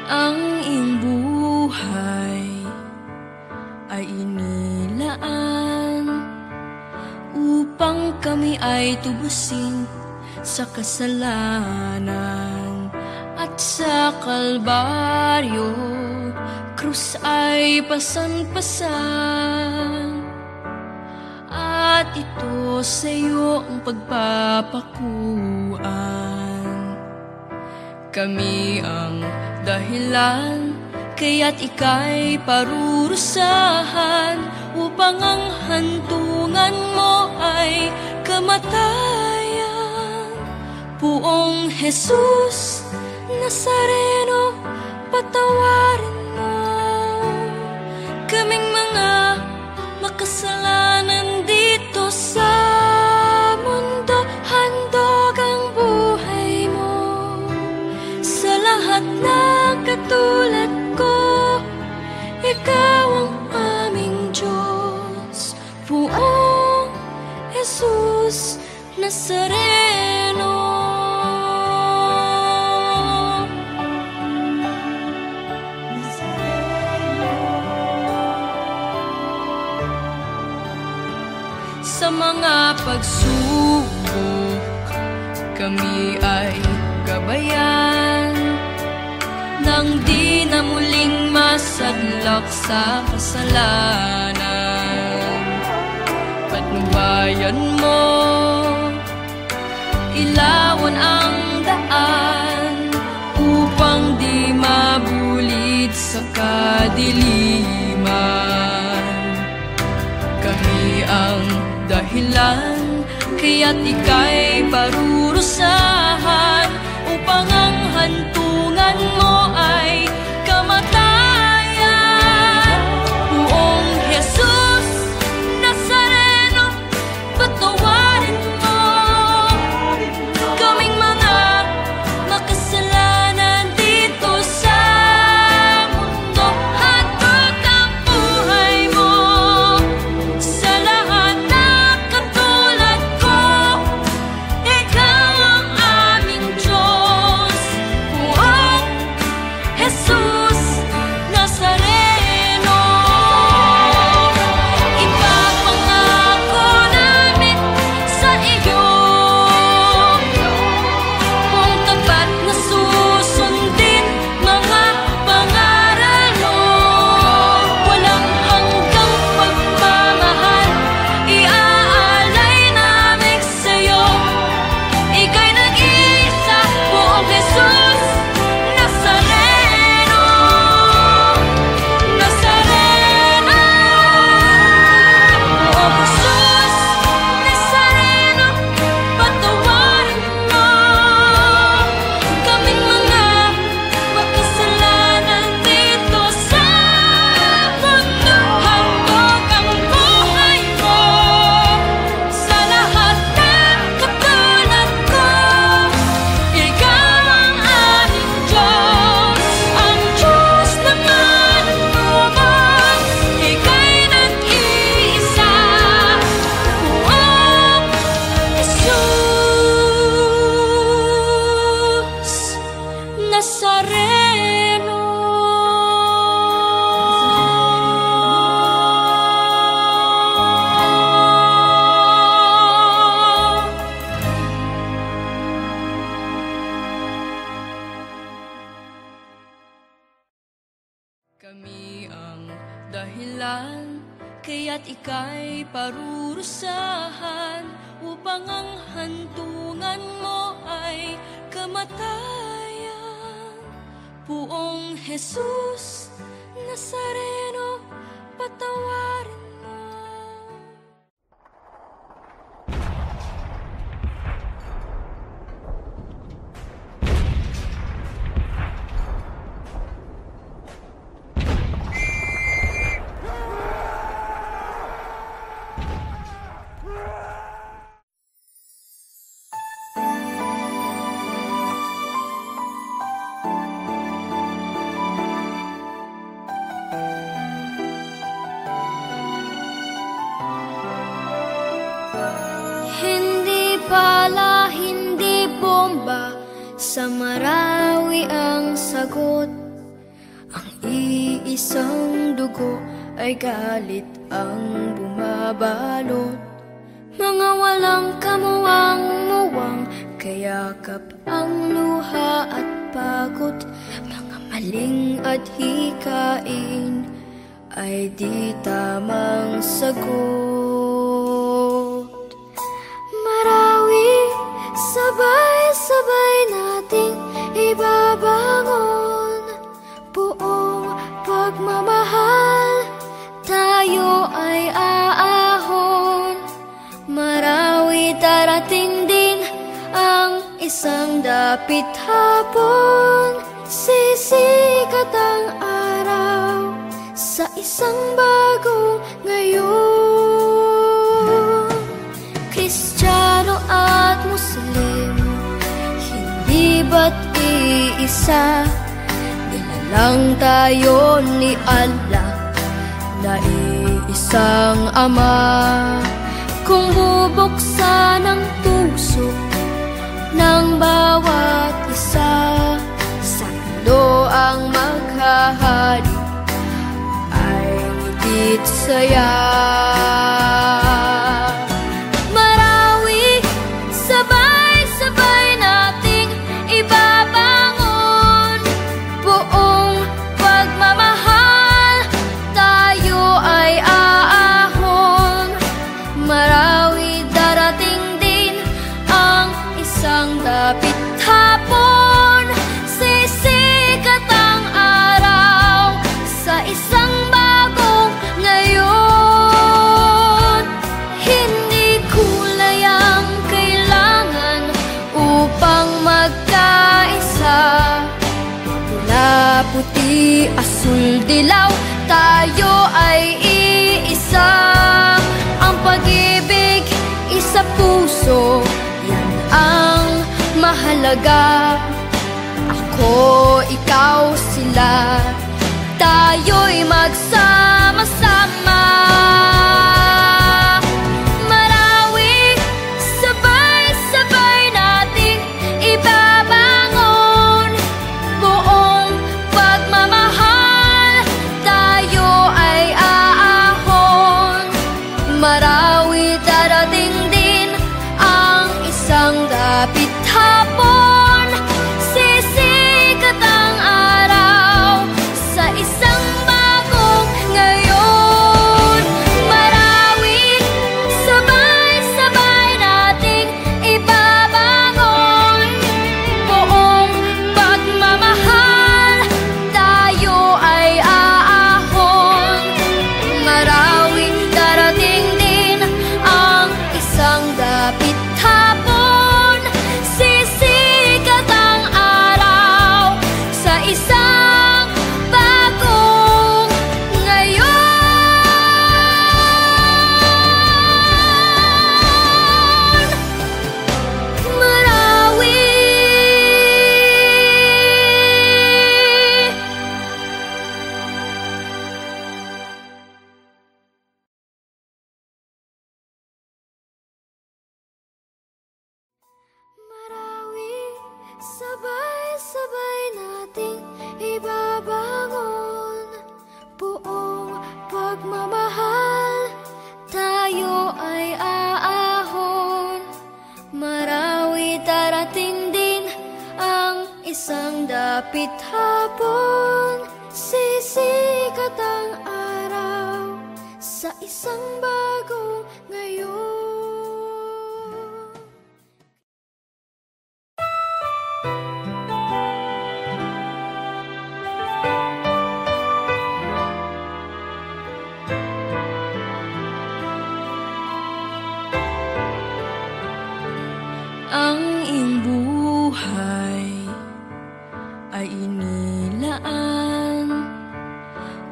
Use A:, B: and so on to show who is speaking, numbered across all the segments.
A: Ang iyong buhay ay inilaan upang kami ay tubusin sa kasalanan. At sa Kalbaryo, krus ay pasan-pasan. At ito sa iyo ang pagpapakuan. Kami ang dahilan, kaya't ika'y parurusahan, upang ang hantungan mo ay kamatayan. Poong Jesus Nazareno, patawarin mo kaming mga makasalanan dito sa mundo. Handog ang buhay mo sa lahat ng katulad ko. Ikaw ang aming Diyos, Poong Jesus Nazareno. Sa mga pagsubok, kami ay gabayan, nang di na muling masadlak sa kasalanan. Patnubayan mo, ilawan ang daan, upang di mabulid sa kadiliman. Kami ang dahilan, kaya't ika'y parurusahan, upang ang hantungan mo ay kamatayan. Poong Jesus Nazareno, patawarin mo kaming mga makasalanan dito sa mundo. Handog ang buhay mo sa lahat ng katulad ko. Ikaw ang aming Diyos, Poong Jesus Nazareno. Ipapangako namin sa iyo kung tapat na susundin mga pangaral mo. Walang hanggang pagmamahal iaalay namin sa'yo. Ika'y nag-iisa, Poong Jesus Nazareno. Nazareno, Poong Jesus Nazareno, patawarin mo kaming mga makasalanan dito sa mundo. Handog ang buhay mo sa lahat ng katulad ko. Ikaw ang aming Diyos, ang Diyos na manunubos. Ika'y nag-iisa, Poong Jesus Nazareno. Kami ang dahilan, kaya't ika'y parurusahan, upang ang hantungan mo ay kamatayan. Poong Jesus Nazareno, patawarin mo. Hindi pala, hindi bomba, sa Marawi ang sagot. isang dugo ay galit ang bumabalot. Mga walang kamuwang-muwang, kayakap ang luha at pagod. Mga maling adhikain ay di tamang sagot. Marawi, sabay-sabay nating ibabangon buong pagmamahal, tayo ay aahon. Marawi, darating din ang isang dapit hapon, sisikat ang araw sa isang bagong ngayon. Kristiyano at Muslim, hindi ba't iisa? Nilalang tayo ni Allah na iisang Ama. Kung bubuksan ang puso ng bawat isa, sa mundo ang maghahari ay ngiti't saya. Marawi, sabay-sabay nating ibabangon buong pagmamahal, tayo ay aahon. Marawi, darating din ang isang dapit hapon, sisikat ang araw sa isang bagong ngayon. Hindi kulay ang kailangan upang magkaisa. Pula, puti, asul, dilaw, tayo ay iisa. Ang pag-ibig, isa puso, yan ang mahalaga. Ako, ikaw, sila, tayo'y magsama-sama. Marawi, sabay-sabay nating ibabangon buong pagmamahal, tayo ay aahon. Marawi, darating din ang isang dapit hapon, sisikat ang araw sa isang bagong ngayon. Marawi, sabay-sabay nating ibabangon buong pagmamahal, tayo ay aahon. Marawi, darating din ang isang dapit hapon, sisikat ang araw sa isang bagong ngayon. Marawi. Marawi, sabay-sabay nating ibabangon buong pagmamahal, tayo ay aahon. Marawi, darating din ang isang dapit hapon, sisikat ang araw sa isang bagong ngayon. Ang iyong buhay ay inilaan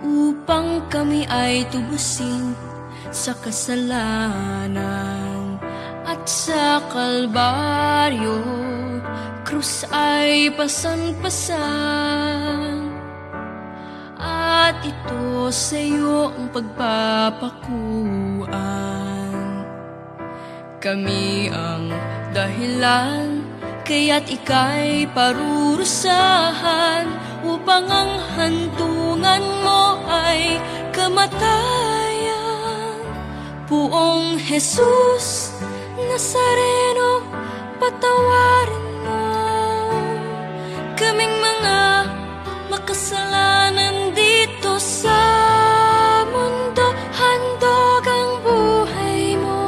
A: upang kami ay tubusin sa kasalanan. At sa Kalbaryo, krus ay pasan-pasan. At ito sa iyo ang pagpapakuan. Kami ang dahilan, kaya't ika'y parurusahan upang ang hantungan mo kamatayan. Poong Jesus Nazareno, patawarin mo kaming mga makasalanan dito sa mundo. Handog ang buhay mo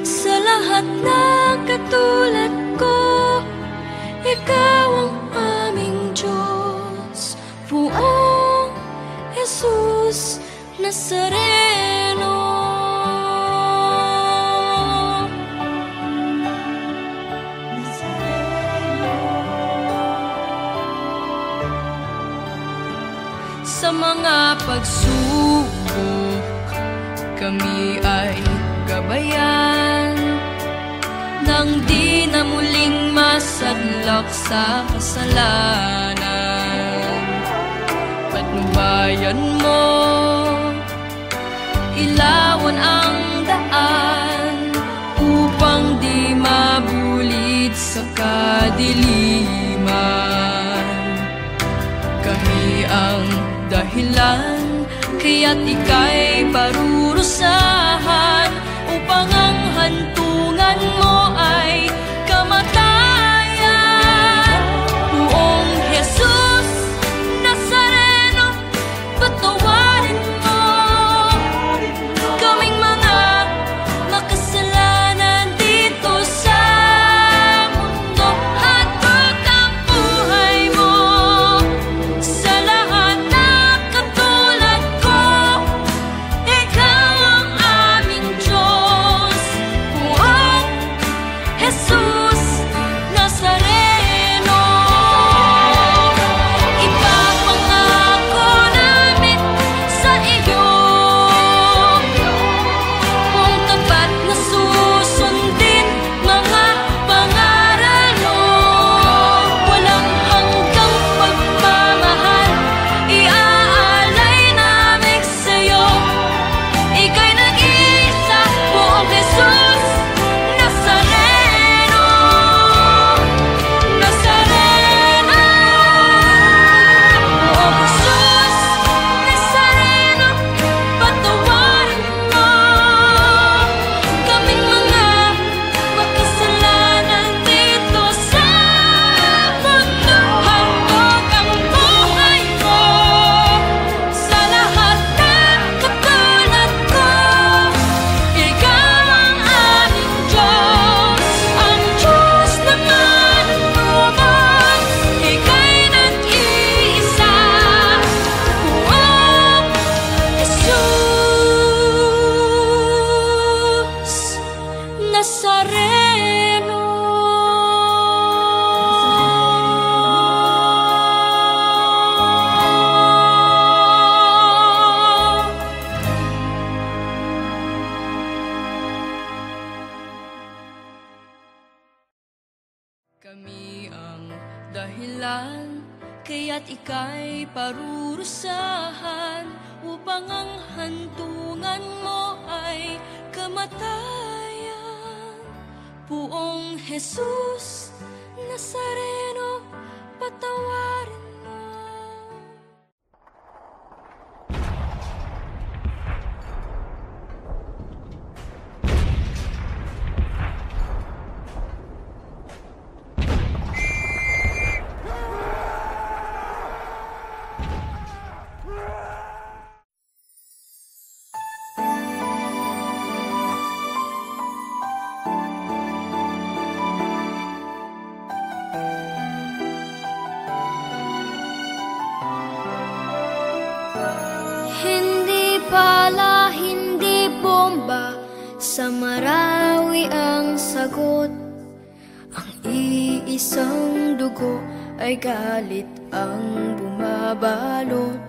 A: sa lahat ng katulad ko. Ikaw ang aming Diyos, Poong Jesus Nazareno. Sa mga pagsubok, kami ay gabayan nang di na muling masadlak sa kasalanan. Patnubayan mo, ilawan ang daan upang di mabulid sa kadiliman. Kami ang dahilan, kaya't ika'y parurusahan upang ang hantungan mo ay kamatayan. Poong Jesus Nazareno, patawarin mo kaming mga makasalanan dito sa mundo. Handog ang buhay mo sa lahat ng katulad ko. Ikaw ang aming Diyos, Poong Jesus Nazareno. Ipapangako namin sa iyo kung tapat na susundin mga pangaral mo. Walang hanggang pagmamahal iaalay namin sa iyo. Ika'y nag-iisa, Poong Jesus Nazareno. Nazareno, Poong Jesus Nazareno, patawarin mo kaming mga makasalanan dito sa mundo. Handog ang buhay mo sa lahat ng katulad ko. Ikaw ang aming Diyos, ang Diyos naman ng lubos. Ika'y nag-iisa, Poong Jesus Nazareno. Kami ang dahilan, kaya't ika'y parurusahan upang ang hantungan mo ay kamatayan. Poong Jesus Nazareno, patawarin mo. Hindi pala, hindi bomba, sa Marawi ang sagot. Ang iisang dugo ay galit ang bumabalot.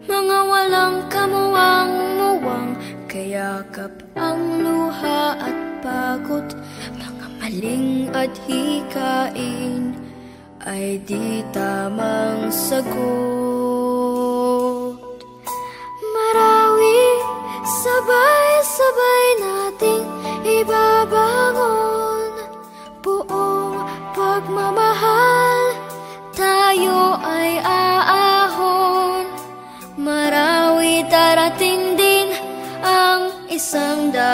A: Mga walang kamuwang-muwang, kayakap ang luha at pagod. Mga maling at hikain ay di tamang sagot. Marawi, sabay-sabay nating ibabangon. Buong pagmamahal, tayo ay aahon. Marawi, tara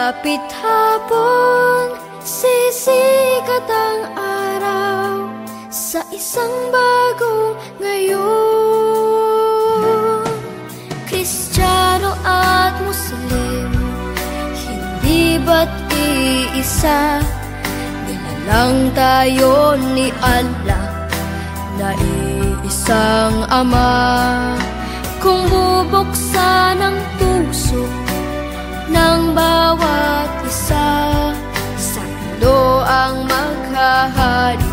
A: dapit hapon, sisikat ang araw sa isang bagong ngayon. Kristiyano at Muslim, hindi ba't iisa? Nilalang tayo ni Allah na iisang Ama. Kung bubuksan ang puso ng bawat isa, sa mundo ang maghahari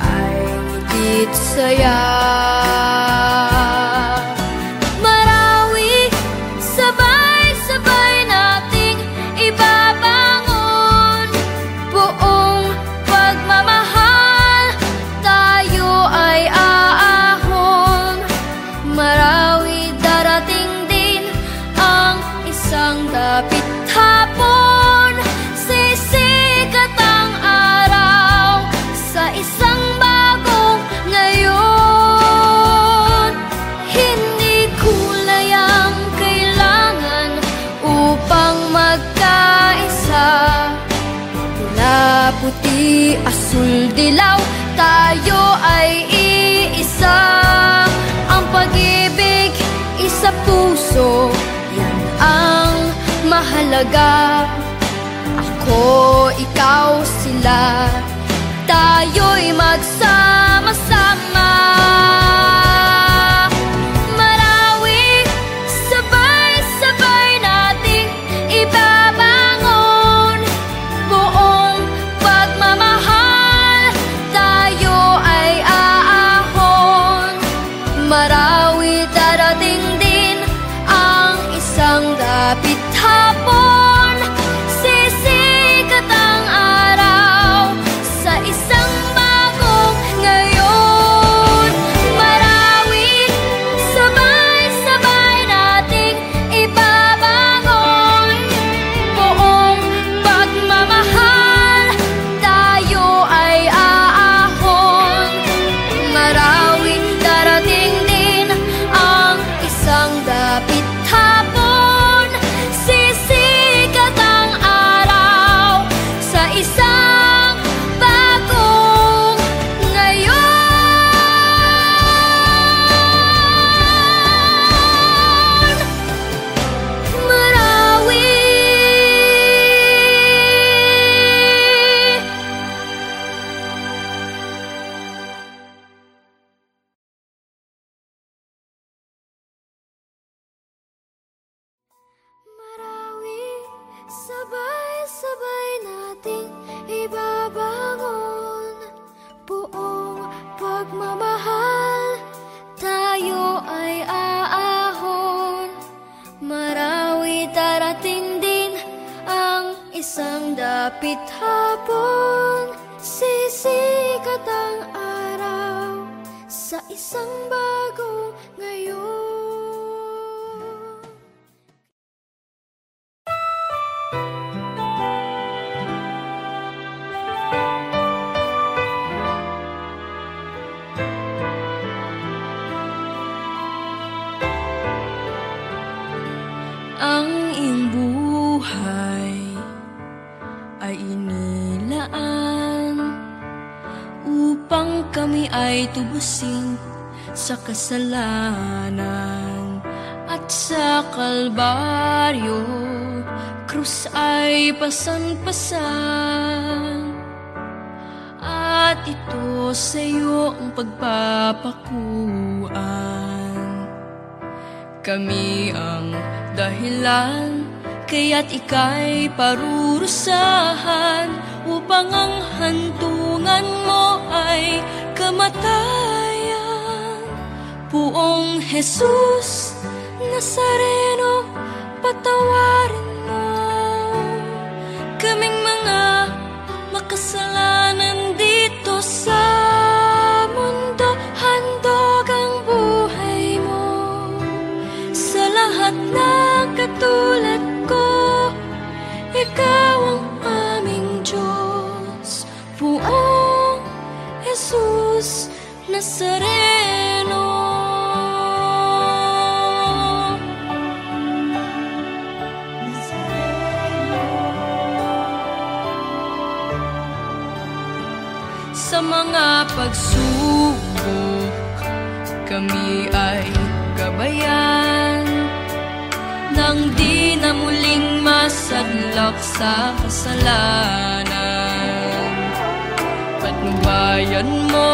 A: ay ngit saya. Marawi, sabay-sabay nating ibabangon buong pagmamahal, tayo ay aahon. Marawi, darating din ang isang dapit hapon, sisikat ang araw sa isang bagong ngayon. Hindi kulay ang kailangan upang magkaisa, pula, puti, asul, dilaw, tayo ay iisa. Ang pag-ibig, isa puso, yan ang mahalaga. Ako, ikaw, sila, tayo'y magsama-sama. Marawi, sabay-sabay nating ibabangon buong pagmamahal, tayo ay aahon. Marawi, darating din ang isang dapit hapon, sisikat ang araw sa isang bagong ngayon. Marawi, sabay-sabay nating ibabangon buong pagmamahal, tayo ay aahon. Marawi, darating din ang isang dapit hapon, sisikat ang araw sa isang bagong ngayon. Marawi. Marawi, sabay-sabay nating ibabangon buong pagmamahal, tayo ay aahon. Marawi, darating din ang isang dapit hapon, sisikat ang araw sa isang bagong ngayon. Ang iyong buhay ay inilaan upang kami ay tubusin sa kasalanan, at sa Kalbaryo krus ay pasan-pasan, at ito sa iyo ang pagpapakuan. Kami ang dahilan kaya't ika'y parurusahan, upang ang hantungan mo ay kamatayan. Poong Jesus Nazareno, patawarin mo kaming mga makasalanan dito sa mundo. Handog ang buhay mo sa lahat ng katulad ko. Ikaw ang aming Diyos, Poong Jesus Nazareno. Nazareno. sa mga pagsubok, kami ay gabayan nang di na muling masadlak sa kasalanan. Patnubayan mo,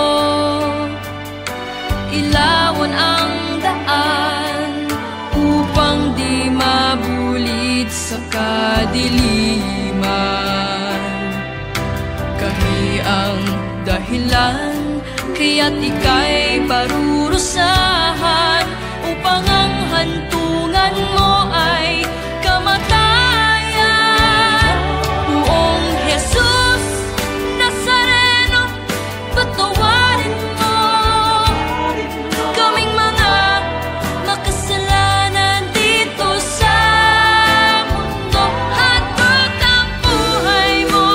A: ilawan ang daan upang di mabulit sa kadiliman. Kami ang dahilan kaya't ika'y parurusahan upang ang hantungan mo ay kamatayan. Buong Jesus Nazareno, patawarin mo kaming mga makasalanan dito sa mundo. Hatid ang buhay mo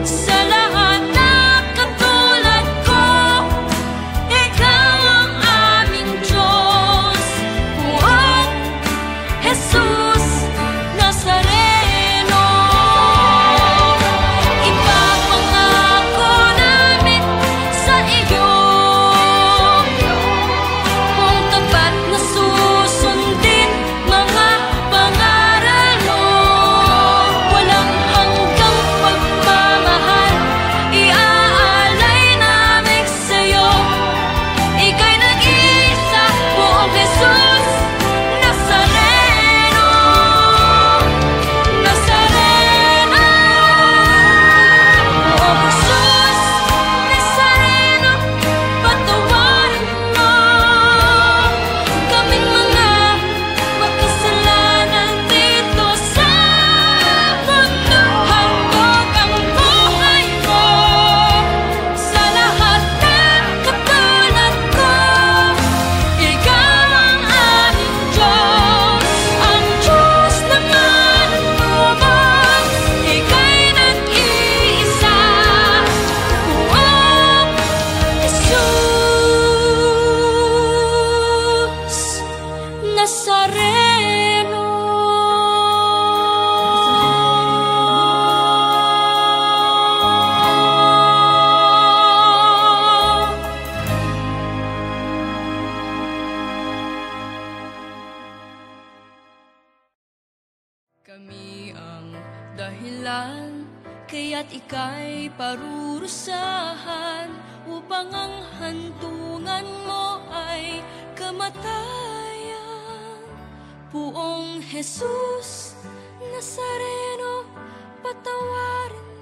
A: sa lahat na katulad ko. Ikaw ang aming Diyos, buong Jesus Nazareno. Ipapangako namin sa iyo kung tapat na susundin mga pangaral mo. Walang hanggang pagmamahal iaalay namin sa iyo. Ika'y nag-iisa, buong Jesus Nazareno. Nazareno, buong Jesus Nazareno, patawarin mo kaming mga makasalanan dito sa mundo. Handog ang buhay mo sa lahat ng katulad ko. Ikaw ang aming Diyos, ang Diyos naman ang lubos. Ika'y nag-iisa, buong Jesus Nazareno. Kami ang dahilan kaya't ika'y parurusahan upang ang hantungan mo ay kamatayan. Buong Jesus Nazareno, patawarin